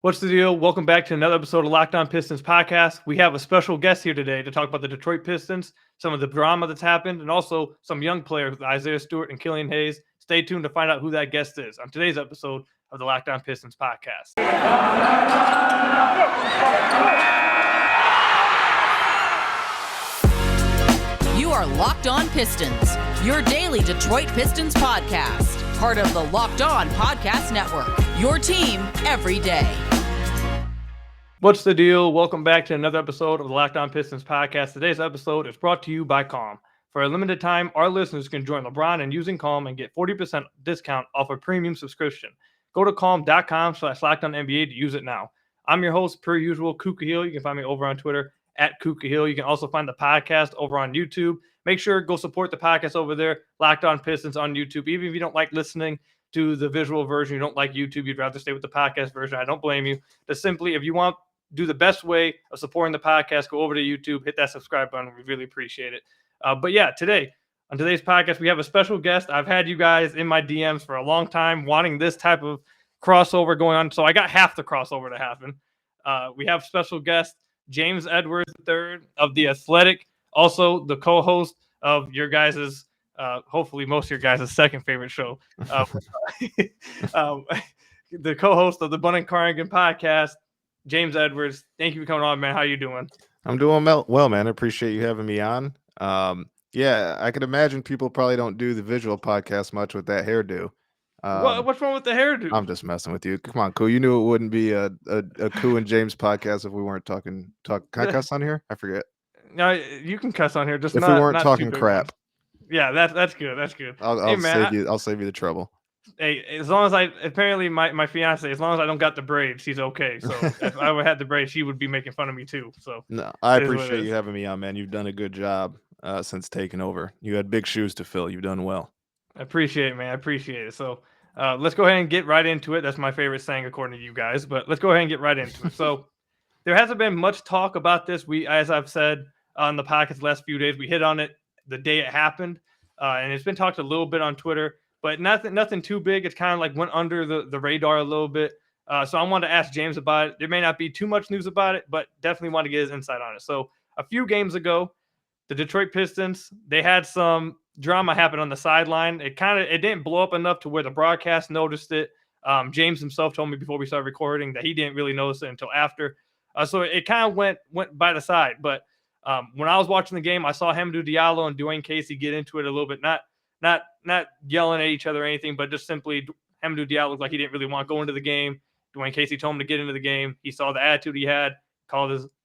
What's the deal? Welcome back to another episode of Locked On Pistons podcast. We have a special guest here today to talk about the Detroit Pistons, some of the drama that's happened, and also some young players with Isaiah Stewart and Killian Hayes. Stay tuned to find out who that guest is on today's episode of the Locked On Pistons podcast. You are Locked On Pistons, your daily Detroit Pistons podcast, part of the Locked On Podcast Network, your team every day. What's the deal? Welcome back to another episode of the Locked On Pistons podcast. Today's episode is brought to you by Calm. For a limited time, our listeners can join LeBron in using Calm and get 40% discount off a premium subscription. Go to calm.com/LockedOnNBA to use it now. I'm your host, per usual, Kuka Hill. You can find me over on Twitter at Kuka Hill. You can also find the podcast over on YouTube. Make sure to go support the podcast over there, Locked On Pistons on YouTube. Even if you don't like listening to the visual version, you don't like YouTube, you'd rather stay with the podcast version, I don't blame you. Just simply, if you want do the best way of supporting the podcast, go over to YouTube, hit that subscribe button. We really appreciate it. But yeah, on today's podcast, we have a special guest. I've had you guys in my DMs for a long time wanting this type of crossover going on. So I got half the crossover to happen. We have special guest James Edwards III of The Athletic, also the co-host of your guys' hopefully most of your guys' second favorite show. The co-host of the Bun&Cardigan podcast, James Edwards. Thank you for coming on, man. How you doing? I'm doing well, man. I appreciate you having me on. Yeah, I could imagine people probably don't do the visual podcast much with that hairdo. What's wrong with the hairdo? I'm just messing with you. Come on, Koo. You knew it wouldn't be a Koo and James podcast if we weren't talking. Can I cuss on here? I forget. No, you can cuss on here. Just if not, we weren't not talking crap. Yeah, that's good. That's good. I'll save you the trouble. Hey, as long as apparently my fiance, as long as I don't got the braids, she's okay. So if I would had the braids, she would be making fun of me too. So no, I appreciate you having me on, man. You've done a good job since taking over. You had big shoes to fill. You've done well. I appreciate it, man. I appreciate it. So let's go ahead and get right into it. That's my favorite saying according to you guys, but let's go ahead and get right into it. So there hasn't been much talk about this. As I've said on the podcast the last few days, we hit on it the day it happened, and it's been talked a little bit on Twitter. But nothing too big. It's kind of like went under the radar a little bit. So I wanted to ask James about it. There may not be too much news about it, but definitely want to get his insight on it. So a few games ago, the Detroit Pistons, they had some drama happen on the sideline. It didn't blow up enough to where the broadcast noticed it. James himself told me before we started recording that he didn't really notice it until after. So it kind of went by the side. But when I was watching the game, I saw Hamidou Diallo and Dwayne Casey get into it a little bit. Not yelling at each other or anything, but just simply Hamidou Diallo looked like he didn't really want to go into the game. Dwayne Casey told him to get into the game. He saw the attitude he had,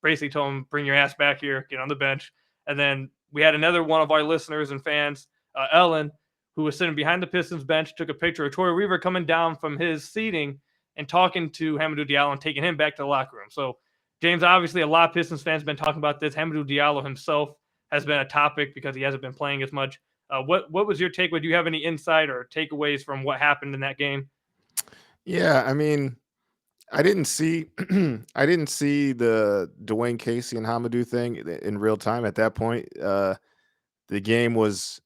basically told him, bring your ass back here, get on the bench. And then we had another one of our listeners and fans, Ellen, who was sitting behind the Pistons bench, took a picture of Troy Weaver coming down from his seating and talking to Hamidou Diallo and taking him back to the locker room. So, James, obviously a lot of Pistons fans have been talking about this. Hamidou Diallo himself has been a topic because he hasn't been playing as much. What was your take? Do you have any insight or takeaways from what happened in that game? Yeah, I mean, I didn't see the Dwayne Casey and Hamidou thing in real time at that point. The game was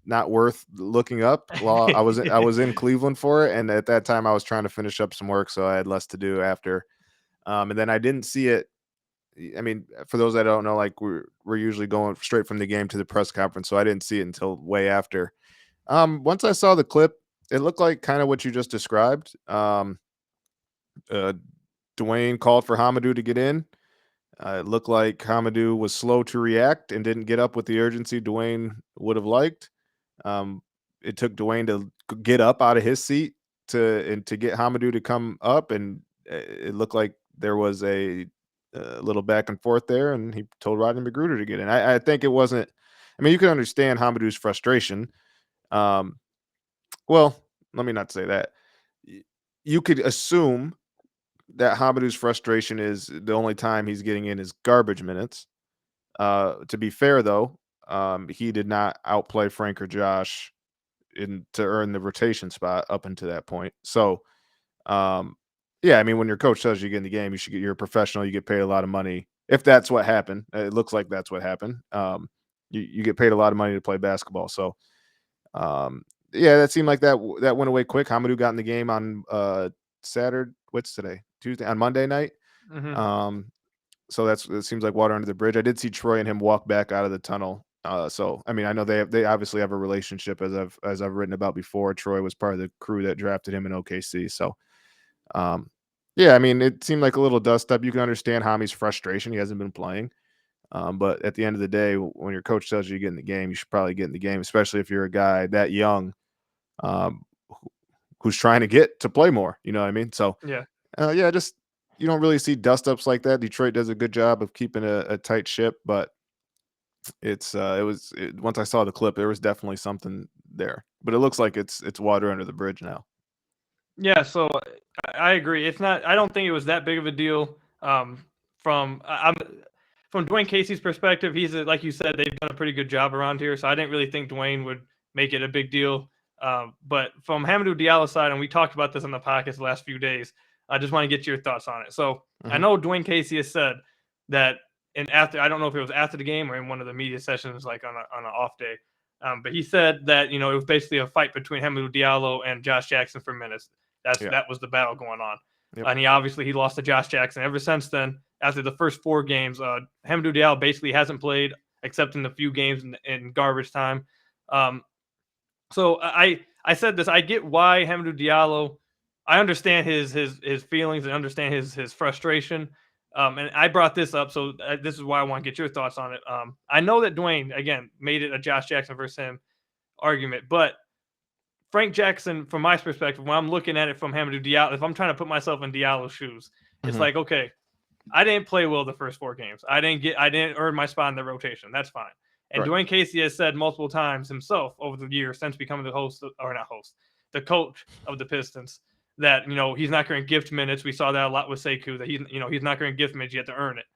not worth looking up. Well, I was in Cleveland for it, and at that time I was trying to finish up some work, so I had less to do after. And then I didn't see it. I mean, for those that don't know, like we're usually going straight from the game to the press conference, so I didn't see it until way after. Once I saw the clip, it looked like kind of what you just described. Dwayne called for Hamidou to get in. It looked like Hamidou was slow to react and didn't get up with the urgency Dwayne would have liked. It took Dwayne to get up out of his seat to get Hamidou to come up, and it looked like there was a little back and forth there, and he told Rodney McGruder to get in. I think it wasn't. I mean, you can understand Hamidou's frustration. Well, let me not say that. You could assume that Hamidou's frustration is the only time he's getting in is garbage minutes. To be fair, though, he did not outplay Frank or Josh to earn the rotation spot up until that point. So, yeah, I mean, when your coach tells you to get in the game, you're a professional. You get paid a lot of money. If that's what happened, it looks like that's what happened. You get paid a lot of money to play basketball. So, yeah, that seemed like that went away quick. Hamidou got in the game on Saturday. What's today? on Monday night. Mhm. So it seems like water under the bridge. I did see Troy and him walk back out of the tunnel. So I mean, I know they obviously have a relationship, as I've written about before. Troy was part of the crew that drafted him in OKC. So um, yeah, I mean, it seemed like a little dust up. You can understand Hami's frustration. He hasn't been playing. But at the end of the day, when your coach tells you to get in the game, you should probably get in the game, especially if you're a guy that young, um, who's trying to get to play more. You know what I mean? So Yeah. yeah, just you don't really see dust ups like that. Detroit does a good job of keeping a tight ship, but once I saw the clip, there was definitely something there. But it looks like it's water under the bridge now. Yeah, so I agree. It's not. I don't think it was that big of a deal. I'm from Dwayne Casey's perspective. Like you said, they've done a pretty good job around here. So I didn't really think Dwayne would make it a big deal. But from Hamidou Diallo's side, and we talked about this on the podcast the last few days. I just want to get your thoughts on it. So I know Dwayne Casey has said that, and after I don't know if it was after the game or in one of the media sessions, like on an off day. But he said that it was basically a fight between Hamidou Diallo and Josh Jackson for minutes. That was the battle going on. Yep. And he lost to Josh Jackson. Ever since then, after the first 4 games, Hamidou Diallo basically hasn't played except in the few games in garbage time. So I said this. I get why Hamidou Diallo. I understand his feelings and understand his frustration. And I brought this up, so this is why I want to get your thoughts on it. I know that Dwayne again made it a Josh Jackson versus him argument, but Frank Jackson, from my perspective, when I'm looking at it from Hamidou Diallo, if I'm trying to put myself in Diallo's shoes, it's like, okay, I didn't play well the first 4 games. I didn't earn my spot in the rotation. That's fine. And Right. Dwayne Casey has said multiple times himself over the years since becoming the coach of the Pistons, that he's not going to gift minutes. We saw that a lot with Sekou, that he's not going to gift minutes. You have to earn it.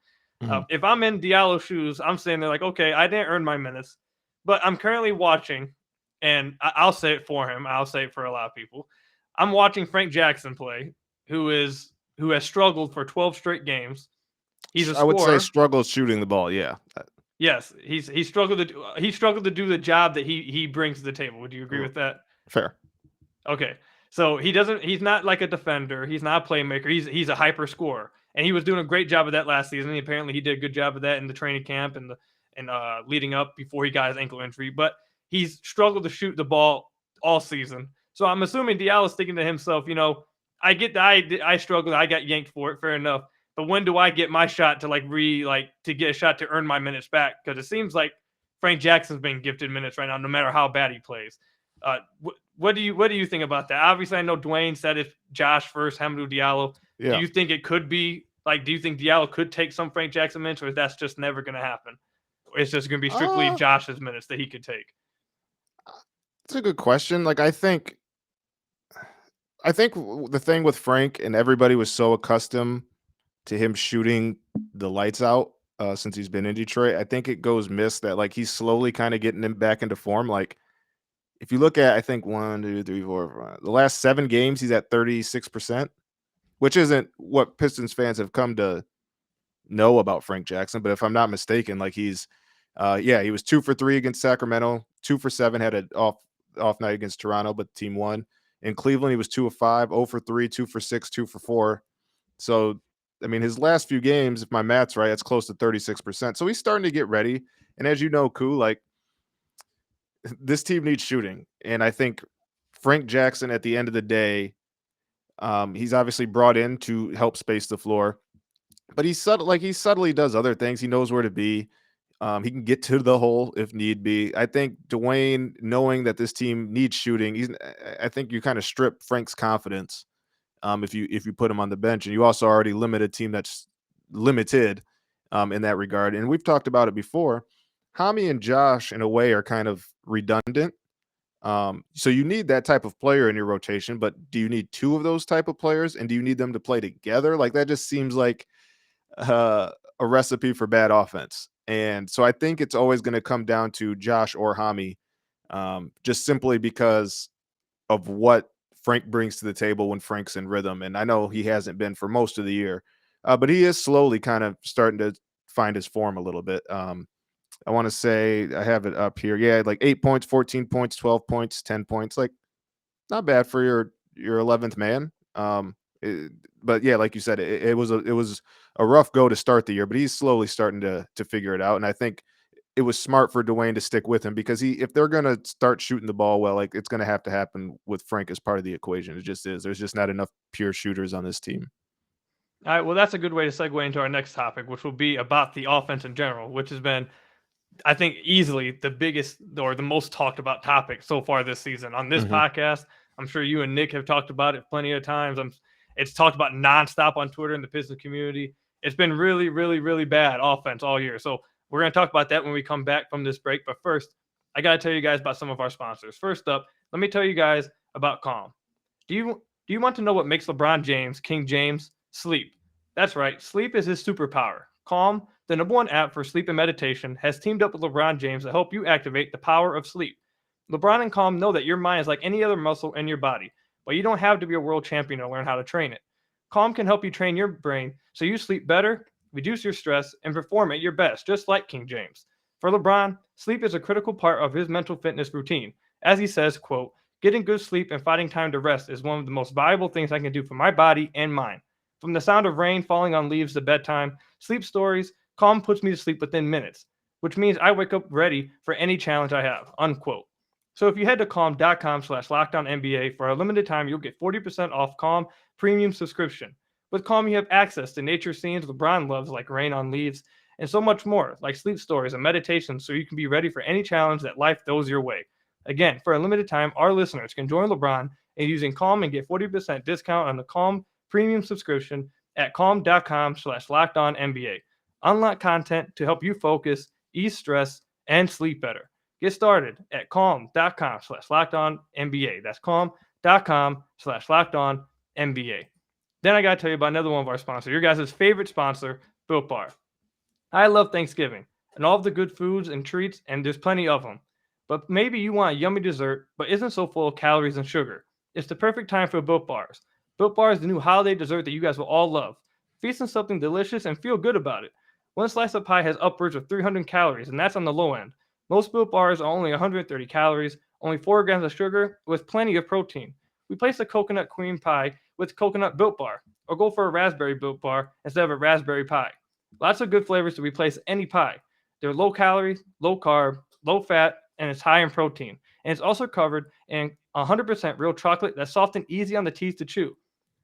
If I'm in Diallo's shoes, I'm saying they're like, okay, I didn't earn my minutes, but I'm currently watching. And I'll say it for him. I'll say it for a lot of people. I'm watching Frank Jackson play, who has struggled for 12 straight games. He's a scorer. I would say struggled shooting the ball. Yeah. Yes, he struggled to do the job that he brings to the table. Would you agree with that? Fair. Okay. So he's not like a defender. He's not a playmaker. He's a hyper scorer. And he was doing a great job of that last season. Apparently he did a good job of that in the training camp and leading up before he got his ankle injury. But he's struggled to shoot the ball all season. So I'm assuming Diallo's thinking to himself, I get that I struggled. I got yanked for it. Fair enough. But when do I get my shot to to get a shot to earn my minutes back? Because it seems like Frank Jackson's being gifted minutes right now, no matter how bad he plays. What do you think about that? Obviously, I know Dwayne said if Josh first, Hamidou Diallo. Yeah. Do you think it could be do you think Diallo could take some Frank Jackson minutes, or that's just never going to happen? It's just going to be strictly Josh's minutes that he could take. That's a good question. Like, I think the thing with Frank, and everybody was so accustomed to him shooting the lights out since he's been in Detroit. I think it goes missed that he's slowly kind of getting him back into form. Like, if you look at, I think 1, 2, 3, 4, 5, the last 7 games, he's at 36%, which isn't what Pistons fans have come to know about Frank Jackson. But if I'm not mistaken, he was 2 for 3 against Sacramento, 2 for 7, had an off night against Toronto, but the team won. In Cleveland, he was 2 of 5, 0 for 3, 2 for 6, 2 for 4. So, I mean, his last few games, if my math's right, it's close to 36%. So he's starting to get ready. And as you know, Koo, this team needs shooting. And I think Frank Jackson, at the end of the day, he's obviously brought in to help space the floor. But he subtly does other things. He knows where to be. He can get to the hole if need be. I think Dwayne, knowing that this team needs shooting, I think you kind of strip Frank's confidence if you put him on the bench, and you also already limit a team that's limited in that regard. And we've talked about it before. Hami and Josh, in a way, are kind of redundant. So you need that type of player in your rotation, but do you need 2 of those type of players, and do you need them to play together? That just seems like a recipe for bad offense. And so I think it's always going to come down to Josh or Hami, just simply because of what Frank brings to the table when Frank's in rhythm. And I know he hasn't been for most of the year, but he is slowly kind of starting to find his form a little bit. I want to say, I have it up here. Yeah, 8 points, 14 points, 12 points, 10 points. Not bad for your 11th man. But yeah, like you said, it was a rough go to start the year, but he's slowly starting to figure it out. And I think it was smart for Dwayne to stick with him because if they're gonna start shooting the ball well, like it's gonna have to happen with Frank as part of the equation. It just is. There's just not enough pure shooters on this team. All right, well, that's a good way to segue into our next topic, which will be about the offense in general, which has been, I think, easily the biggest or the most talked about topic so far this season on this podcast. I'm sure you and Nick have talked about it plenty of times. It's talked about nonstop on Twitter in the Pistons community. It's been really, really, really bad offense all year. So we're going to talk about that when we come back from this break. But first, I got to tell you guys about some of our sponsors. First up, let me tell you guys about Calm. Do you want to know what makes LeBron James, King James, sleep? That's right. Sleep is his superpower. Calm, the #1 app for sleep and meditation, has teamed up with LeBron James to help you activate the power of sleep. LeBron and Calm know that your mind is like any other muscle in your body, but you don't have to be a world champion to learn how to train it. Calm can help you train your brain so you sleep better, reduce your stress, and perform at your best, just like King James. For LeBron, sleep is a critical part of his mental fitness routine. As he says, quote, "Getting good sleep and finding time to rest is one of the most valuable things I can do for my body and mind. From the sound of rain falling on leaves to bedtime, sleep stories, Calm puts me to sleep within minutes, which means I wake up ready for any challenge I have," unquote. So if you head to calm.com/LockedOnNBA for a limited time, you'll get 40% off Calm premium subscription. With Calm, you have access to nature scenes LeBron loves, like rain on leaves, and so much more, like sleep stories and meditation, so you can be ready for any challenge that life throws your way. Again, for a limited time, our listeners can join LeBron in using Calm and get 40% discount on the Calm premium subscription at calm.com/LockedOnNBA. Unlock content to help you focus, ease stress, and sleep better. Get started at calm.com/LockedOnNBA. That's calm.com/LockedOnNBA. Then I got to tell you about another one of our sponsors, your guys' favorite sponsor, Built Bar. I love Thanksgiving and all of the good foods and treats, and there's plenty of them. But maybe you want a yummy dessert, but isn't so full of calories and sugar. It's the perfect time for Built Bars. Built Bar is the new holiday dessert that you guys will all love. Feast on something delicious and feel good about it. One slice of pie has upwards of 300 calories, and that's on the low end. Most Built Bars are only 130 calories, only 4 grams of sugar, with plenty of protein. Replace the coconut cream pie with coconut Built Bar, or go for a raspberry Built Bar instead of a raspberry pie. Lots of good flavors to replace any pie. They're low calorie, low carb, low fat, and it's high in protein. And it's also covered in 100% real chocolate that's soft and easy on the teeth to chew.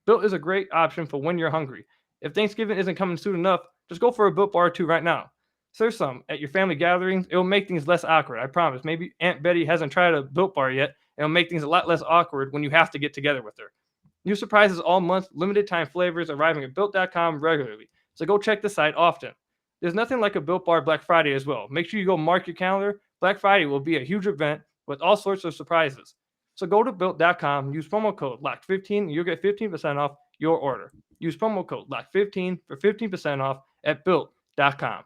Built is a great option for when you're hungry. If Thanksgiving isn't coming soon enough, just go for a Built Bar or two right now. Serve some at your family gatherings. It will make things less awkward, I promise. Maybe Aunt Betty hasn't tried a Built Bar yet. It'll make things a lot less awkward when you have to get together with her. New surprises all month, limited time flavors arriving at Built.com regularly. So go check the site often. There's nothing like a Built Bar Black Friday as well. Make sure you go mark your calendar. Black Friday will be a huge event with all sorts of surprises. So go to Built.com, use promo code LOCKED15, and you'll get 15% off your order. Use promo code LOCKED15 for 15% off at Built.com.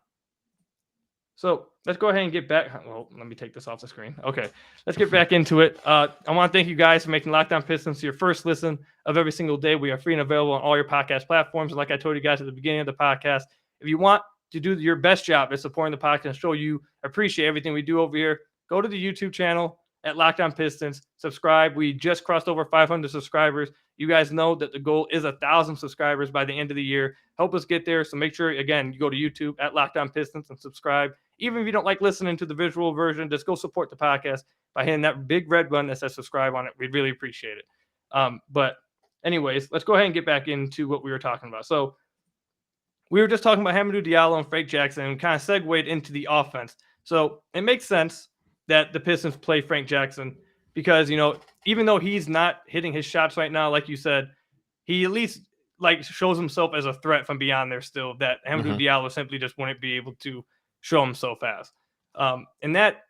So let's go ahead and get back. Well, let me take this off the screen. Okay, let's get back into it. I want to thank you guys for making Locked On Pistons your first listen of every single day. We are free and available on all your podcast platforms. And like I told you guys at the beginning of the podcast, if you want to do your best job at supporting the podcast and show you appreciate everything we do over here, go to the YouTube channel at Locked On Pistons. Subscribe. We just crossed over 500 subscribers. You guys know that the goal is 1,000 subscribers by the end of the year. Help us get there. So make sure, again, you go to YouTube at Locked On Pistons and subscribe. Even if you don't like listening to the visual version, just go support the podcast by hitting that big red button that says subscribe on it. We'd really appreciate it. But anyways, let's go ahead and get back into what we were talking about. So we were just talking about Hamidou Diallo and Frank Jackson and kind of segued into the offense. So it makes sense that the Pistons play Frank Jackson because, you know, even though he's not hitting his shots right now, like you said, he at least like shows himself as a threat from beyond there still that Hamidou Diallo simply just wouldn't be able to show him so fast. And that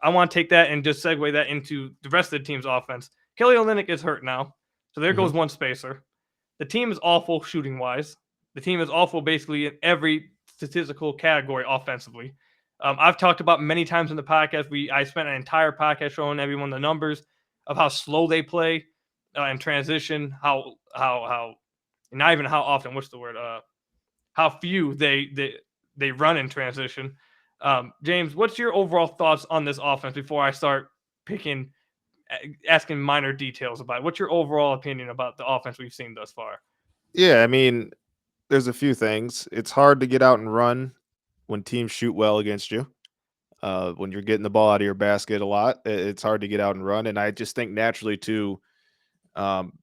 I want to take that and just segue that into the rest of the team's offense. Kelly Olynyk is hurt now. So there goes one spacer. The team is awful shooting wise. The team is awful basically in every statistical category offensively. I've talked about many times in the podcast. I spent an entire podcast showing everyone the numbers of how slow they play in transition, how not even how often, what's the word? How few they run in transition. James, what's your overall thoughts on this offense before I start asking minor details about it? What's your overall opinion about the offense we've seen thus far? Yeah, I mean, there's a few things. It's hard to get out and run when teams shoot well against you. When you're getting the ball out of your basket a lot, it's hard to get out and run. And I just think naturally too, um,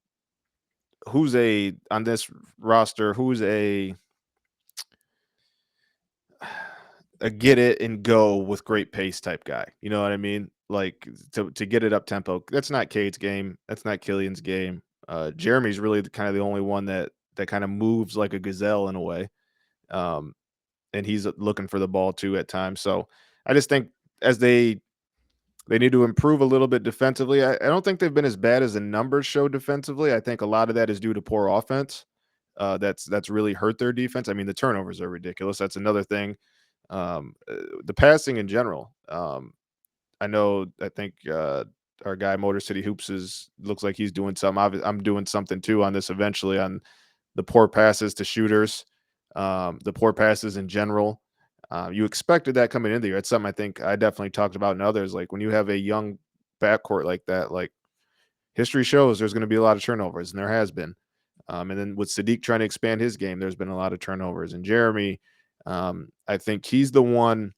who's a on this roster, who's a get it and go with great pace type guy. You know what I mean? Like to get it up tempo. That's not Cade's game. That's not Killian's game. Jeremy's really kind of the only one that kind of moves like a gazelle in a way. Um, and he's looking for the ball too at times. So I just think as they need to improve a little bit defensively. I don't think they've been as bad as the numbers show defensively. I think a lot of that is due to poor offense. That's really hurt their defense. I mean, the turnovers are ridiculous. That's another thing. The passing in general. I think our guy Motor City Hoops looks like he's doing something. I'm doing something too on this eventually on the poor passes to shooters, the poor passes in general. You expected that coming into the year. It's something I think I definitely talked about in others. Like when you have a young backcourt like that, like history shows there's going to be a lot of turnovers, and there has been. And then with Sadiq trying to expand his game, there's been a lot of turnovers. And Jeremy, I think he's the one.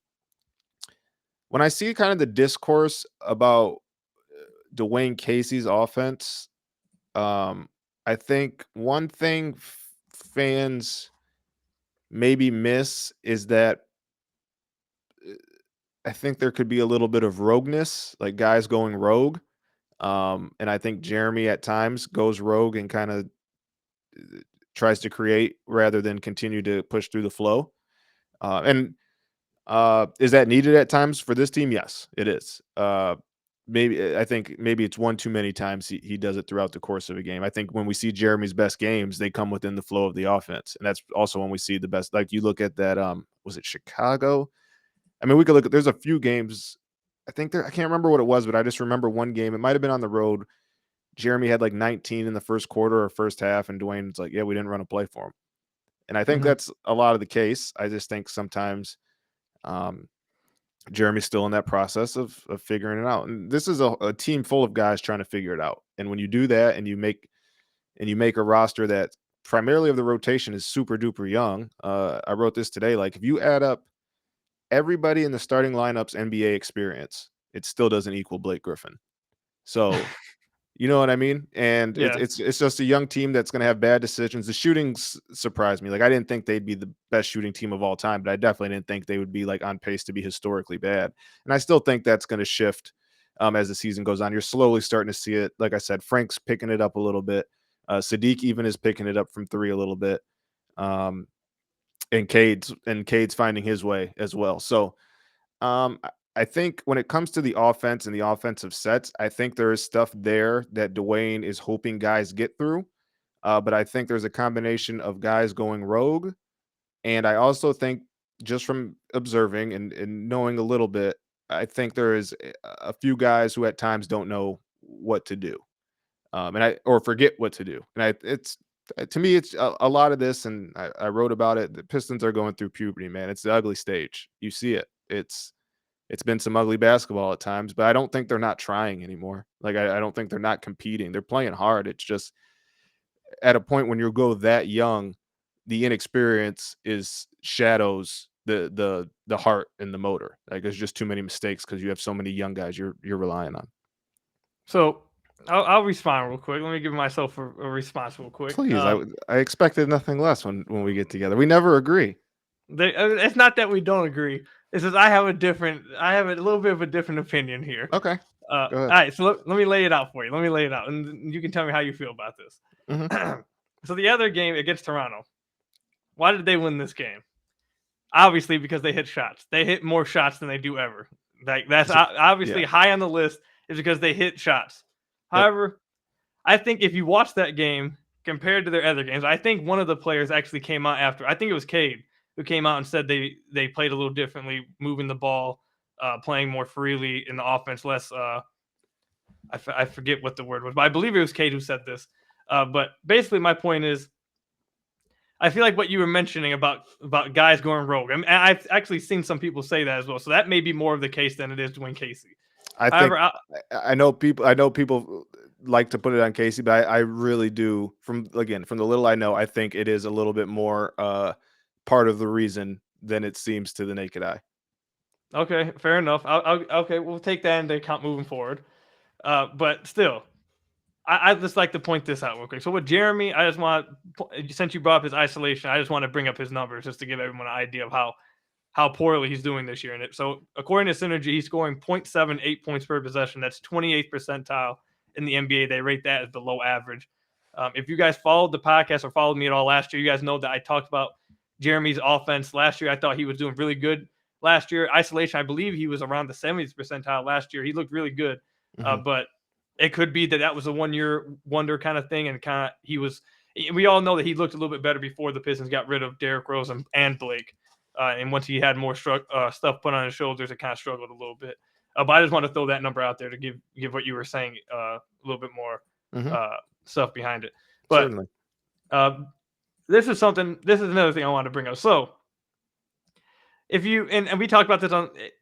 When I see kind of the discourse about Dwayne Casey's offense, I think one thing fans maybe miss is that I think there could be a little bit of rogueness, like guys going rogue. And I think Jeremy at times goes rogue and kind of tries to create rather than continue to push through the flow. And is that needed at times for this team? Yes, it is. I think maybe it's one too many times he does it throughout the course of a game. I think when we see Jeremy's best games, they come within the flow of the offense. And that's also when we see the best. Like you look at that, was it Chicago? I mean, we could look at there's a few games. I can't remember what it was, but I just remember one game. It might have been on the road. Jeremy had like 19 in the first quarter or first half, and Dwayne's like, yeah, we didn't run a play for him. And I think that's a lot of the case. I just think sometimes Jeremy's still in that process of figuring it out. And this is a team full of guys trying to figure it out. And when you do that and you make a roster that primarily of the rotation is super duper young, I wrote this today. Like if you add up everybody in the starting lineup's NBA experience, it still doesn't equal Blake Griffin. So you know what I mean? And Yeah. it's just a young team that's going to have bad decisions. The shooting surprised me. Like I didn't think they'd be the best shooting team of all time, but I definitely didn't think they would be like on pace to be historically bad. And I still think that's going to shift as the season goes on. You're slowly starting to see it. Like I said, Frank's picking it up a little bit. Sadiq even is picking it up from three a little bit. And Cade's finding his way as well. So I think when it comes to the offense and the offensive sets, I think there is stuff there that Dwayne is hoping guys get through. But I think there's a combination of guys going rogue. And I also think just from observing and knowing a little bit, I think there is a few guys who at times don't know what to do. Or forget what to do. And it's to me, it's a lot of this. And I wrote about it. The Pistons are going through puberty, man. It's the ugly stage. You see it. It's been some ugly basketball at times, but I don't think they're not trying anymore. Like I don't think they're not competing. They're playing hard. It's just at a point when you go that young, the inexperience shadows the heart and the motor. Like there's just too many mistakes because you have so many young guys you're relying on. So I'll respond real quick. Let me give myself a response real quick. Please, I expected nothing less when we get together. We never agree. It's not that we don't agree. It's just I have a little bit of a different opinion here. Okay. Go ahead. All right, so let me lay it out for you. Let me lay it out, and you can tell me how you feel about this. Mm-hmm. So the other game against Toronto, why did they win this game? Obviously because they hit shots. They hit more shots than they do ever. Like that's obviously high on the list is because they hit shots. Yep. However, I think if you watch that game compared to their other games, I think one of the players actually came out after. I think it was Cade who came out and said they played a little differently, moving the ball, playing more freely in the offense, less. I forget what the word was, but I believe it was Cade who said this. But basically, my point is, I feel like what you were mentioning about guys going rogue. I mean, I've actually seen some people say that as well. So that may be more of the case than it is Dwayne Casey. I know people like to put it on Casey, but I really do. From the little I know, I think it is a little bit more part of the reason than it seems to the naked eye. Okay, fair enough. Okay, we'll take that into account moving forward. But still, I just like to point this out real quick. So with Jeremy, I just want, since you brought up his isolation, I just want to bring up his numbers just to give everyone an idea of how poorly he's doing this year. And so according to Synergy, he's scoring 0.78 points per possession. That's 28th percentile in the NBA. They rate that as below average. If you guys followed the podcast or followed me at all last year, you guys know that I talked about Jeremy's offense last year. I thought he was doing really good last year. Isolation, I believe he was around the 70th percentile last year. He looked really good, but it could be that was a one-year wonder kind of thing, and we all know that he looked a little bit better before the Pistons got rid of Derrick Rose and Blake. And once he had more stuff put on his shoulders, it kind of struggled a little bit. But I just want to throw that number out there to give what you were saying a little bit more stuff behind it. But this is another thing I want to bring up. So if you and we talked about this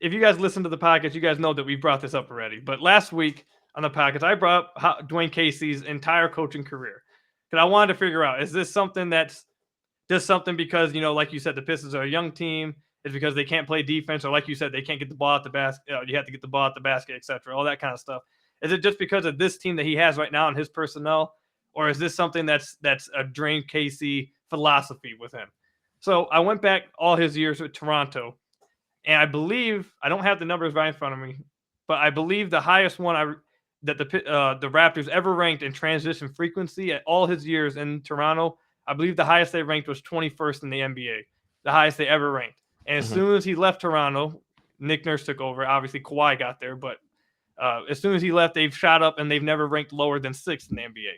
if you guys listen to the podcast, you guys know that we brought this up already. But last week on the podcast, I brought up Dwayne Casey's entire coaching career. Because I wanted to figure out, is this something that's just something because, like you said, the Pistons are a young team? Is because they can't play defense? Or like you said, they can't get the ball at the basket. You have to get the ball at the basket, etc. All that kind of stuff. Is it just because of this team that he has right now and his personnel? Or is this something that's a Dwayne Casey philosophy with him? So I went back all his years with Toronto. And I believe, I don't have the numbers right in front of me, but I believe the highest one that the Raptors ever ranked in transition frequency at all his years in Toronto, I believe the highest they ranked was 21st in the NBA, the highest they ever ranked. And as soon as he left Toronto, Nick Nurse took over. Obviously, Kawhi got there, but as soon as he left, they've shot up and they've never ranked lower than 6th in the NBA.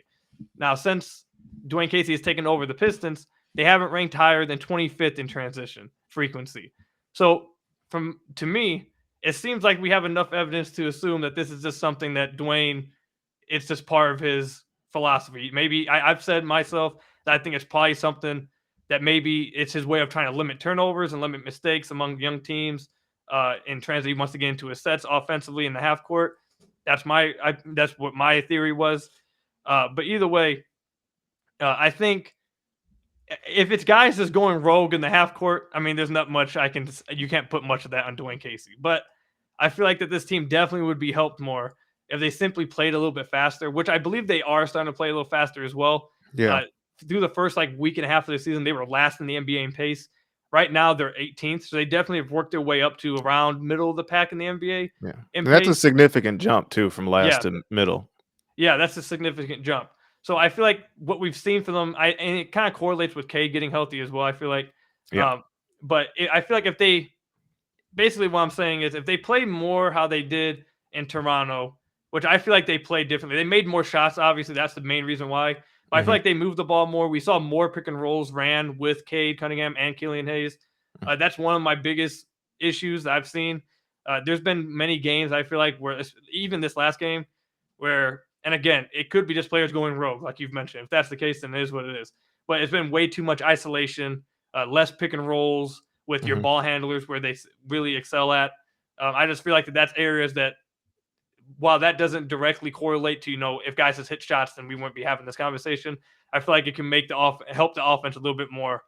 Now, since Dwayne Casey has taken over the Pistons, they haven't ranked higher than 25th in transition frequency. So, to me, it seems like we have enough evidence to assume that this is just something that Dwayne, it's just part of his philosophy. Maybe I've said myself that I think it's probably something that maybe it's his way of trying to limit turnovers and limit mistakes among young teams in transit. He wants to get into his sets offensively in the half court. That's what my theory was. But either way, I think if it's guys just going rogue in the half court, I mean, there's not much you can't put much of that on Dwayne Casey. But I feel like that this team definitely would be helped more if they simply played a little bit faster, which I believe they are starting to play a little faster as well. Yeah. Through the first week and a half of the season, they were last in the NBA in pace. Right now, they're 18th, so they definitely have worked their way up to around middle of the pack in the NBA. Yeah, and that's a significant jump too from last to middle. Yeah, that's a significant jump. So I feel like what we've seen from them, and it kind of correlates with Cade getting healthy as well. I feel like, I feel like if they, basically what I'm saying is if they play more how they did in Toronto, which I feel like they played differently. They made more shots. Obviously, that's the main reason why. But I feel like they moved the ball more. We saw more pick and rolls ran with Cade Cunningham and Killian Hayes. That's one of my biggest issues that I've seen. There's been many games, I feel like, where even this last game where, and again, it could be just players going rogue, like you've mentioned. If that's the case, then it is what it is. But it's been way too much isolation, less pick and rolls with your ball handlers where they really excel at. I just feel like that's areas that, while that doesn't directly correlate to, if guys just hit shots, then we wouldn't be having this conversation. I feel like it can make help the offense a little bit more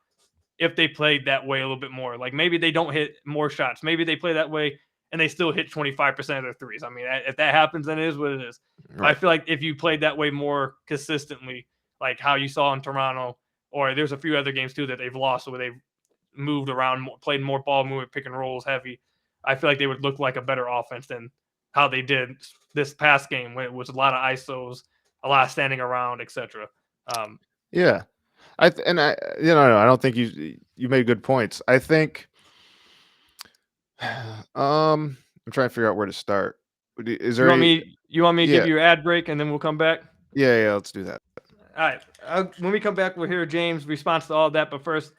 if they played that way a little bit more. Like maybe they don't hit more shots. Maybe they play that way and they still hit 25% of their threes. I mean, if that happens, then it is what it is. Right. I feel like if you played that way more consistently, like how you saw in Toronto, or there's a few other games too that they've lost where they've moved around, played more ball movement, pick and rolls heavy, I feel like they would look like a better offense than how they did this past game when it was a lot of ISOs, a lot of standing around, etc. Yeah, I don't think you made good points. I think I'm trying to figure out where to start. Is there you want me to give you an ad break and then we'll come back? Yeah, let's do that. All right. When we come back, we'll hear James' response to all of that. But first,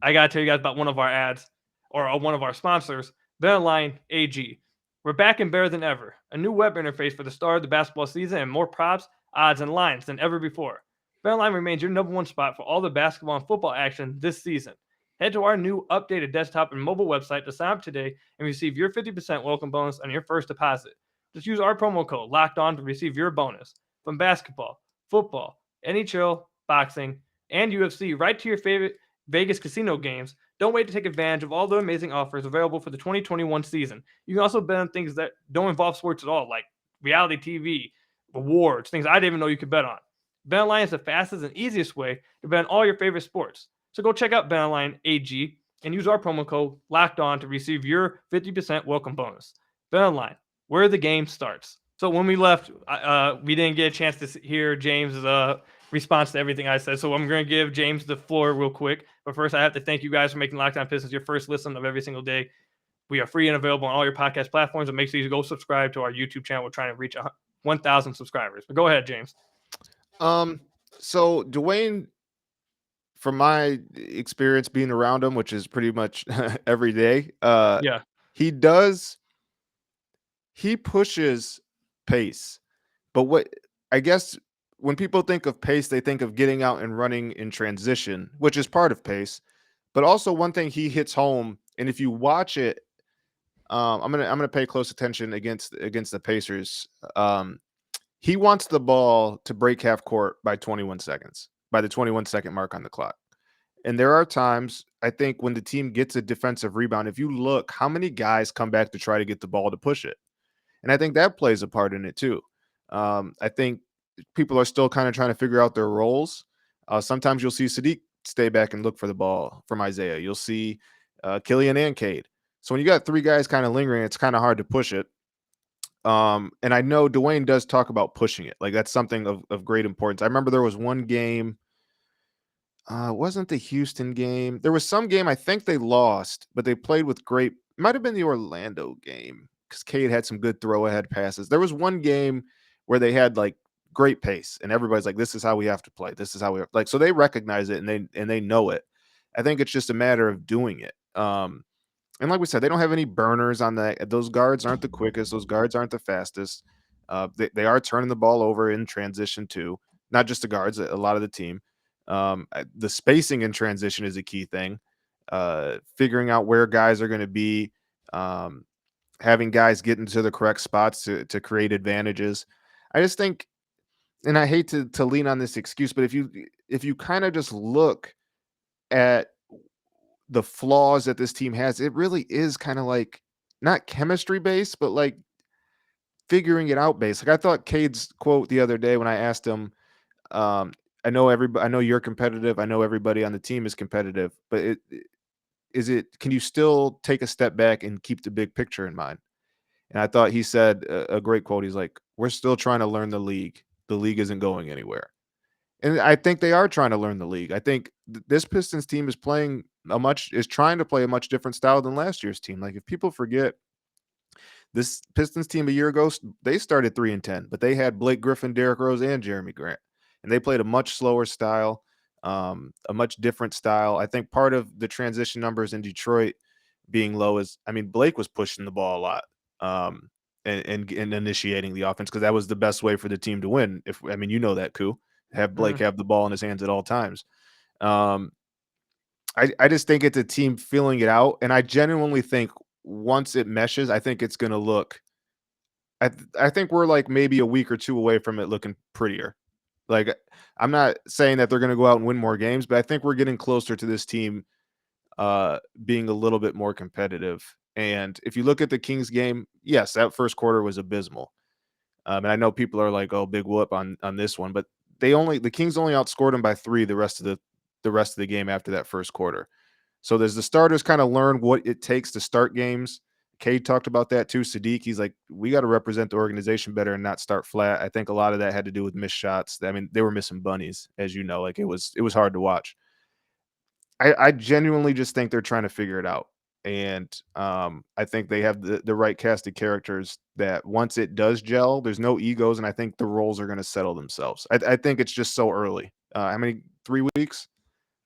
I got to tell you guys about one of our ads or one of our sponsors, BetOnline AG. We're back and better than ever. A new web interface for the start of the basketball season and more props, odds, and lines than ever before. BetOnline remains your number one spot for all the basketball and football action this season. Head to our new updated desktop and mobile website to sign up today and receive your 50% welcome bonus on your first deposit. Just use our promo code LOCKEDON to receive your bonus. from basketball, football, NHL, boxing, and UFC right to your favorite Vegas casino games. Don't wait to take advantage of all the amazing offers available for the 2021 season. You can also bet on things that don't involve sports at all, like reality TV, awards, things I didn't even know you could bet on. BetOnline is the fastest and easiest way to bet on all your favorite sports. So go check out BetOnline AG and use our promo code LOCKEDON to receive your 50% welcome bonus. BetOnline, where the game starts. So when we left, we didn't get a chance to hear James' response to everything I said. So I'm going to give James the floor real quick. But first, I have to thank you guys for making Locked On Pistons your first listen of every single day. We are free and available on all your podcast platforms. And make sure you go subscribe to our YouTube channel. We're trying to reach 1,000 subscribers. But go ahead, James. So Dwayne, from my experience being around him, which is pretty much every day, Yeah. he pushes pace. But I guess when people think of pace, they think of getting out and running in transition, which is part of pace. But also one thing he hits home, and if you watch it, I'm gonna pay close attention against the Pacers. He wants the ball to break half court by 21 seconds, by the 21-second mark on the clock. And there are times, I think, when the team gets a defensive rebound, if you look, how many guys come back to try to get the ball to push it? And I think that plays a part in it too. I think people are still kind of trying to figure out their roles. Sometimes you'll see Sadiq stay back and look for the ball from Isaiah. You'll see Killian and Cade. So when you got three guys kind of lingering, it's kind of hard to push it. And I know Dwayne does talk about pushing it. Like that's something of great importance. I remember there was one game, it wasn't the Houston game. There was some game I think they lost, but they played with great. It might have been the Orlando game because Cade had some good throw ahead passes. There was one game where they had like great pace, and everybody's like, "This is how we have to play. This is how we have. Like." So they recognize it and they know it. I think it's just a matter of doing it. And like we said, they don't have any burners on that. Those guards aren't the quickest. Those guards aren't the fastest. They are turning the ball over in transition too. Not just the guards, a lot of the team. The spacing in transition is a key thing. Figuring out where guys are going to be, having guys get into the correct spots to create advantages. I just think, and I hate to lean on this excuse, but if you kind of just look at the flaws that this team has, it really is kind of like not chemistry based, but like figuring it out based. Like I thought Cade's quote the other day when I asked him, I know you're competitive. I know everybody on the team is competitive, but can you still take a step back and keep the big picture in mind? And I thought he said a great quote. He's like, we're still trying to learn the league. The league isn't going anywhere. And I think they are trying to learn the league. I think this Pistons team is trying to play a much different style than last year's team. Like if people forget, this Pistons team a year ago, they started 3-10, but they had Blake Griffin, Derrick Rose, and Jeremy Grant. And they played a much slower style, a much different style. I think part of the transition numbers in Detroit being low is, Blake was pushing the ball a lot and initiating the offense because that was the best way for the team to win. You know that, Koo. Have Blake have the ball in his hands at all times. I just think it's a team feeling it out. And I genuinely think once it meshes, I think it's going to look – I think we're like maybe a week or two away from it looking prettier. Like I'm not saying that they're going to go out and win more games, but I think we're getting closer to this team being a little bit more competitive. And if you look at the Kings game, yes, that first quarter was abysmal. And I know people are like, "Oh, big whoop on this one," but the Kings only outscored them by 3 the rest of the game after that first quarter. So there's the starters kind of learn what it takes to start games. Cade talked about that too. Sadiq, he's like, we got to represent the organization better and not start flat. I think a lot of that had to do with missed shots. They were missing bunnies, as you know. Like it was hard to watch. I genuinely just think they're trying to figure it out. And I think they have the right cast of characters that once it does gel, there's no egos, and I think the roles are going to settle themselves. I think it's just so early. How many? 3 weeks?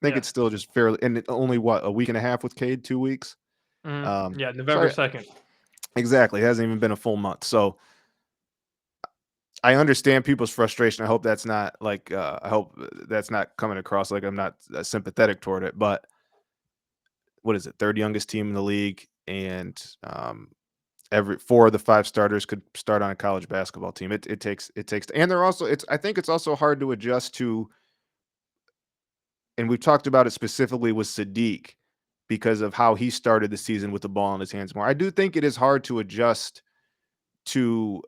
I think it's still just fairly, and only a week and a half with Cade, 2 weeks. November 2nd. Exactly. It hasn't even been a full month. So I understand people's frustration. I hope that's not like coming across like I'm not sympathetic toward it, but what is it? Third youngest team in the league. And 4 of the 5 starters could start on a college basketball team. It takes, and they're also, I think it's also hard to adjust to, and we've talked about it specifically with Sadiq because of how he started the season with the ball in his hands more. I do think it is hard to adjust to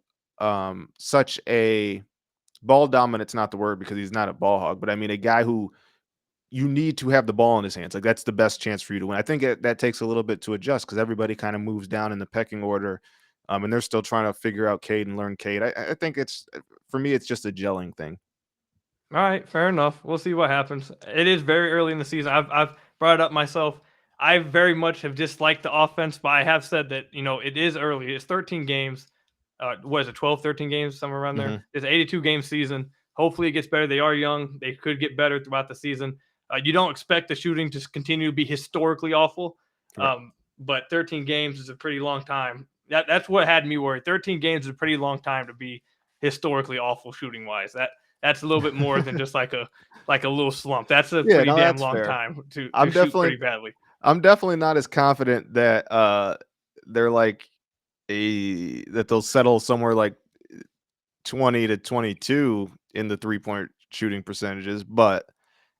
such a ball dominance, not the word because he's not a ball hog, but I mean a guy who you need to have the ball in his hands. Like that's the best chance for you to win. I think that takes a little bit to adjust because everybody kind of moves down in the pecking order, and they're still trying to figure out Cade and learn Cade. I think it's, for me, it's just a gelling thing. All right, fair enough. We'll see what happens. It is very early in the season. I've brought it up myself. I very much have disliked the offense, but I have said that, it is early. It's 13 games. What is it, 12, 13 games, somewhere around there? Mhm. It's an 82-game season. Hopefully it gets better. They are young. They could get better throughout the season. You don't expect the shooting to continue to be historically awful, Right. but 13 games is a pretty long time. That's what had me worried. 13 games is a pretty long time to be historically awful shooting-wise. That's a little bit more than just like a little slump. That's a Yeah, pretty no, damn that's long fair. time to I'm shoot definitely pretty badly. I'm definitely not as confident that they're like that they'll settle somewhere like 20 to 22 in the 3-point shooting percentages, but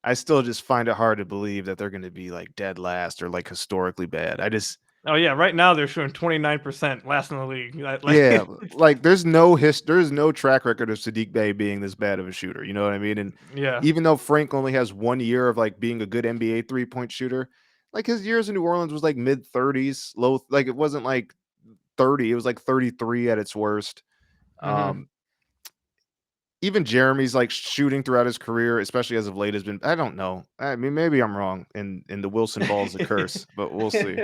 I still just find it hard to believe that they're going to be like dead last or like historically bad. Oh yeah, right now they're shooting 29% last in the league. Yeah, like there's no track record of Sadiq Bey being this bad of a shooter. You know what I mean? And yeah. even though Frank only has 1 year of like being a good NBA 3-point shooter, like his years in New Orleans was like mid 30s, low, like it wasn't like 30, it was like 33 at its worst. Mm-hmm. Even Jeremy's like shooting throughout his career, especially as of late, has been, I don't know. I mean, maybe I'm wrong and the Wilson ball is a curse, but we'll see.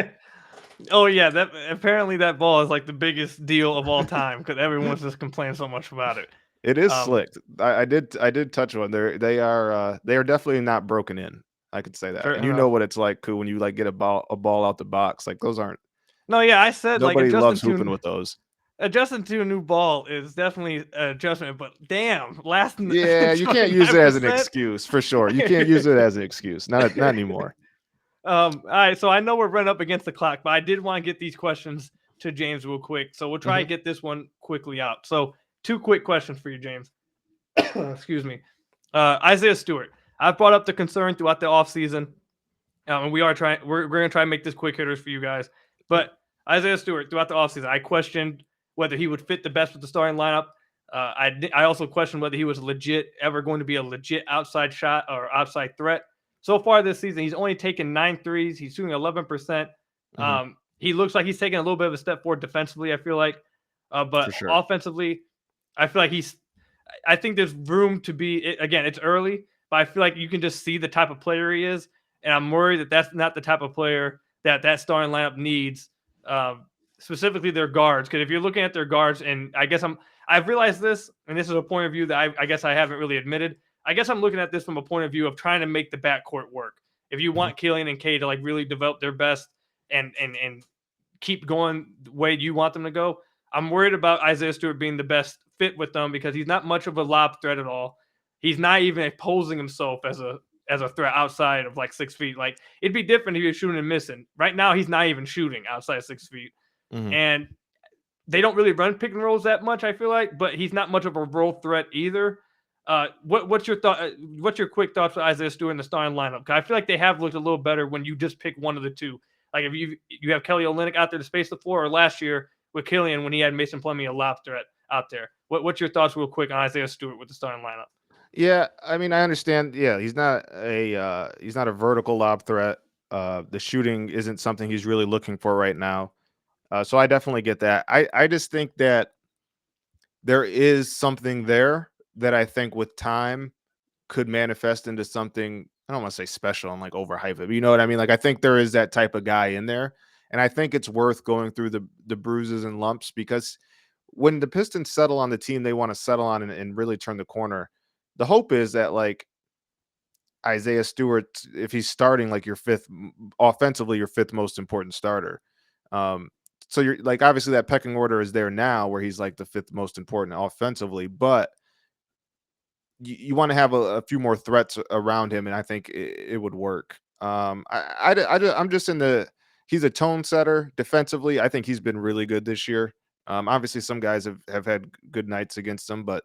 Oh yeah, that apparently that ball is like the biggest deal of all time because everyone's just complaining so much about it. It is slick. I did touch on they are definitely not broken in. I could say that. Fair And you know enough. what it's like, Koo, when you like get a ball out the box. Like those aren't, No, yeah, I said like nobody loves hooping with those. adjusting to a new ball is definitely an adjustment, but damn, last Yeah, you can't use it as an 29%. excuse for sure. You can't use it as an excuse. Not anymore. All right, so I know we're running up against the clock, but I did want to get these questions to James real quick. So we'll try to get this one quickly out. So 2 quick questions for you, James. Excuse me. Isaiah Stewart. I've brought up the concern throughout the offseason. And we're gonna try and make this quick hitters for you guys. But Isaiah Stewart, throughout the offseason, I questioned whether he would fit the best with the starting lineup. I also questioned whether he was ever going to be a legit outside shot or outside threat. So far this season, he's only taken 9 threes. He's shooting 11%. He looks like he's taking a little bit of a step forward defensively, I feel like. But For sure. offensively, I feel like I think there's room to be, again, it's early, but I feel like you can just see the type of player he is. And I'm worried that that's not the type of player that starting lineup needs, specifically their guards. Because if you're looking at their guards, and I've realized this, and this is a point of view that I guess I haven't really admitted. I guess I'm looking at this from a point of view of trying to make the backcourt work. If you want Killian and Cade to like really develop their best and keep going the way you want them to go, I'm worried about Isaiah Stewart being the best fit with them because he's not much of a lob threat at all. He's not even posing himself as a threat outside of like 6 feet. Like it'd be different if he was shooting and missing. Right now, he's not even shooting outside 6 feet. And they don't really run pick and rolls that much, I feel like, but he's not much of a roll threat either. What's your thought? What's your quick thoughts for Isaiah Stewart in the starting lineup? Because I feel like they have looked a little better when you just pick one of the two. Like if you have Kelly Olynyk out there to space the floor, or last year with Killian when he had Mason Plumlee a lob threat out there. What's your thoughts real quick on Isaiah Stewart with the starting lineup? Yeah, I mean, I understand. Yeah, he's not a vertical lob threat. The shooting isn't something he's really looking for right now. So I definitely get that. I just think that there is something there that I think with time could manifest into something. I don't want to say special and like overhype it, but you know what I mean? Like I think there is that type of guy in there. And I think it's worth going through the bruises and lumps because when the Pistons settle on the team they want to settle on and really turn the corner, the hope is that like Isaiah Stewart, if he's starting like your fifth most important starter. So you're like, obviously that pecking order is there now where he's like the 5th most important offensively, but you want to have a few more threats around him. And I think it would work. I'm just in the he's a tone setter defensively. I think he's been really good this year. Obviously, some guys have had good nights against him, but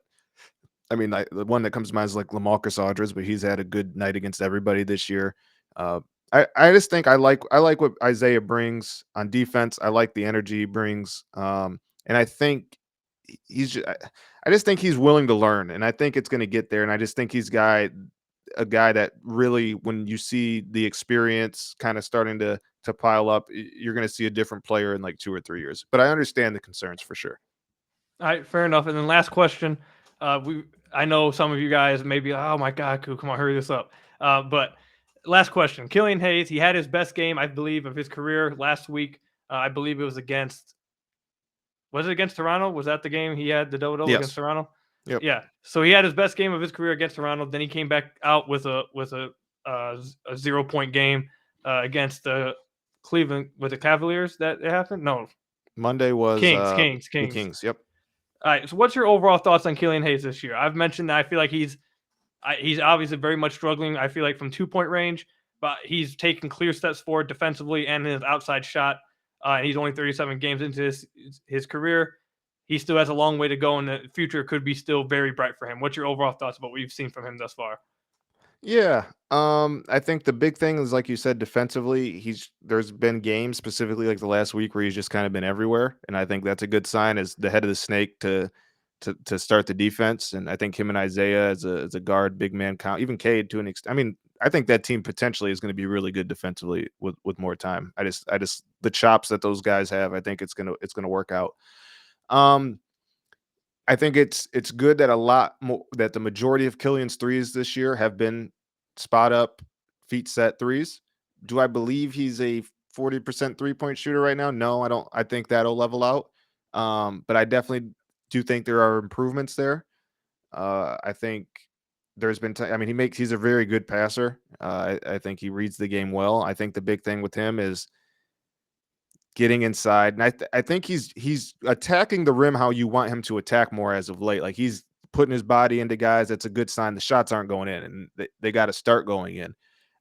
I mean, the one that comes to mind is like LaMarcus Aldridge, but he's had a good night against everybody this year. I just think I like what Isaiah brings on defense. I like the energy he brings, and I think I just think he's willing to learn, and I think it's going to get there. And I just think he's a guy that really, when you see the experience kind of starting to pile up, you're going to see a different player in like 2 or 3 years. But I understand the concerns for sure. All right, fair enough. And then last question. I know some of you guys may be, oh my God, come on, hurry this up. But last question. Killian Hayes, he had his best game, I believe, of his career last week. I believe it was against Toronto? Was that the game he had the double-double against Toronto? Yep. Yeah. So he had his best game of his career against Toronto. Then he came back out with a 0-point game against the Cleveland. Was it Cavaliers that it happened? No. Monday was Kings. Kings. Yep. All right. So what's your overall thoughts on Killian Hayes this year? I've mentioned that I feel like he's obviously very much struggling. I feel like from 2-point range, but he's taken clear steps forward defensively and his outside shot. And he's only 37 games into his career. He still has a long way to go, and the future could be still very bright for him. What's your overall thoughts about what you've seen from him thus far? Yeah. I think the big thing is, like you said, defensively, there's been games specifically like the last week where he's just kind of been everywhere. And I think that's a good sign as the head of the snake to start the defense. And I think him and Isaiah as a guard, big man count, even Cade to an extent. I mean, I think that team potentially is going to be really good defensively with more time. I just the chops that those guys have, I think it's gonna work out. I think it's good that that the majority of Killian's threes this year have been spot up, feet set threes. Do I believe he's a 40% 3-point shooter right now? No, I don't. I think that'll level out. But I definitely do think there are improvements there. I think there's been he's a very good passer. I think he reads the game well. I think the big thing with him is getting inside, and I think he's attacking the rim how you want him to attack more as of late. Like he's putting his body into guys. That's a good sign. The shots aren't going in, and they got to start going in.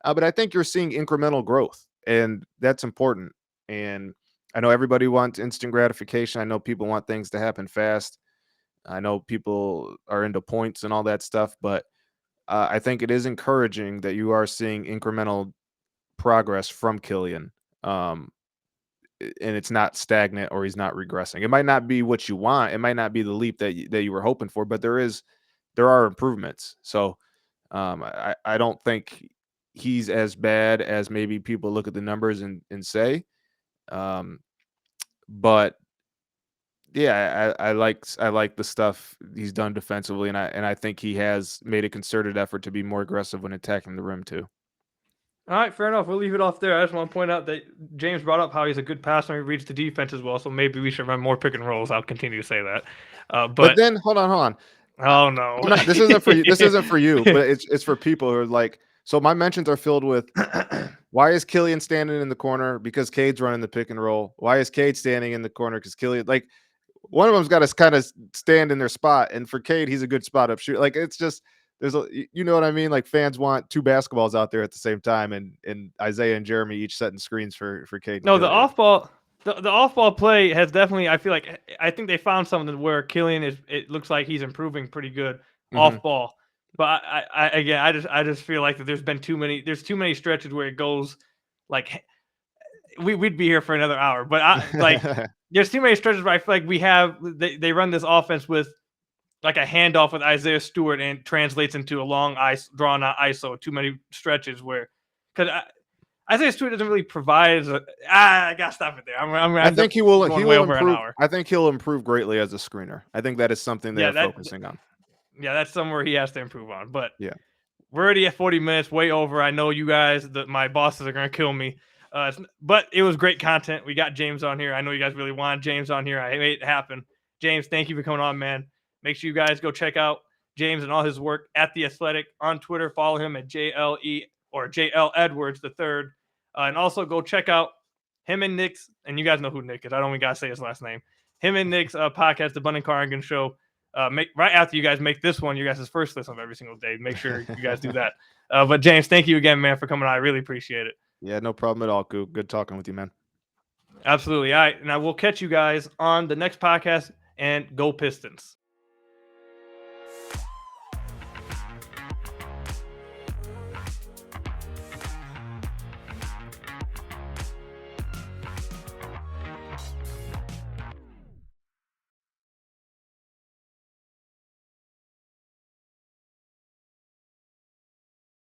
But I think you're seeing incremental growth, and that's important. And I know everybody wants instant gratification. I know people want things to happen fast. I know people are into points and all that stuff, but I think it is encouraging that you are seeing incremental progress from Killian. And it's not stagnant or he's not regressing. It might not be what you want. It might not be the leap that you were hoping for, but there are improvements. So I don't think he's as bad as maybe people look at the numbers and say. But yeah, I like the stuff he's done defensively, and I think he has made a concerted effort to be more aggressive when attacking the rim too. All right, fair enough. We'll leave it off there. I just want to point out that James brought up how he's a good passer. He reads the defense as well, so maybe we should run more pick and rolls. I'll continue to say that. But then hold on. Oh no, this isn't for you. This isn't for you, but it's for people who are like. So my mentions are filled with why is Killian standing in the corner? Because Cade's running the pick and roll. Why is Cade standing in the corner? Because Killian, like, one of them's got to kind of stand in their spot, and for Cade, he's a good spot up shooter. Like, it's just you know what I mean? Like, fans want two basketballs out there at the same time, and Isaiah and Jeremy each setting screens for Cade. No, the off ball. The off-ball play has definitely. I think they found something where Killian it looks like he's improving pretty good off-ball. But I just feel like that there's too many stretches where it goes like we'd be here for another hour. But there's too many stretches where I feel like they run this offense with like a handoff with Isaiah Stewart and translates into a long drawn out ISO. Too many stretches where because Isaiah Stewart doesn't really provide. I gotta stop it there. I think he will improve. I think he'll improve greatly as a screener. I think that is something they're focusing on. Yeah, that's somewhere he has to improve on. But yeah, we're already at 40 minutes, way over. I know you guys, my bosses are gonna kill me. But it was great content. We got James on here. I know you guys really wanted James on here. I made it happen. James, thank you for coming on, man. Make sure you guys go check out James and all his work at The Athletic on Twitter. Follow him at JLE or JL Edwards III. And also go check out him and Nick's, and you guys know who Nick is. I don't even got to say his last name. Him and Nick's podcast, The Bun&Cardigan Show. Right after you guys make this one, you guys' first listen of every single day. Make sure you guys do that. But James, thank you again, man, for coming on. I really appreciate it. Yeah, no problem at all, Coop. Good talking with you, man. Absolutely. All right. And I will catch you guys on the next podcast, and go Pistons.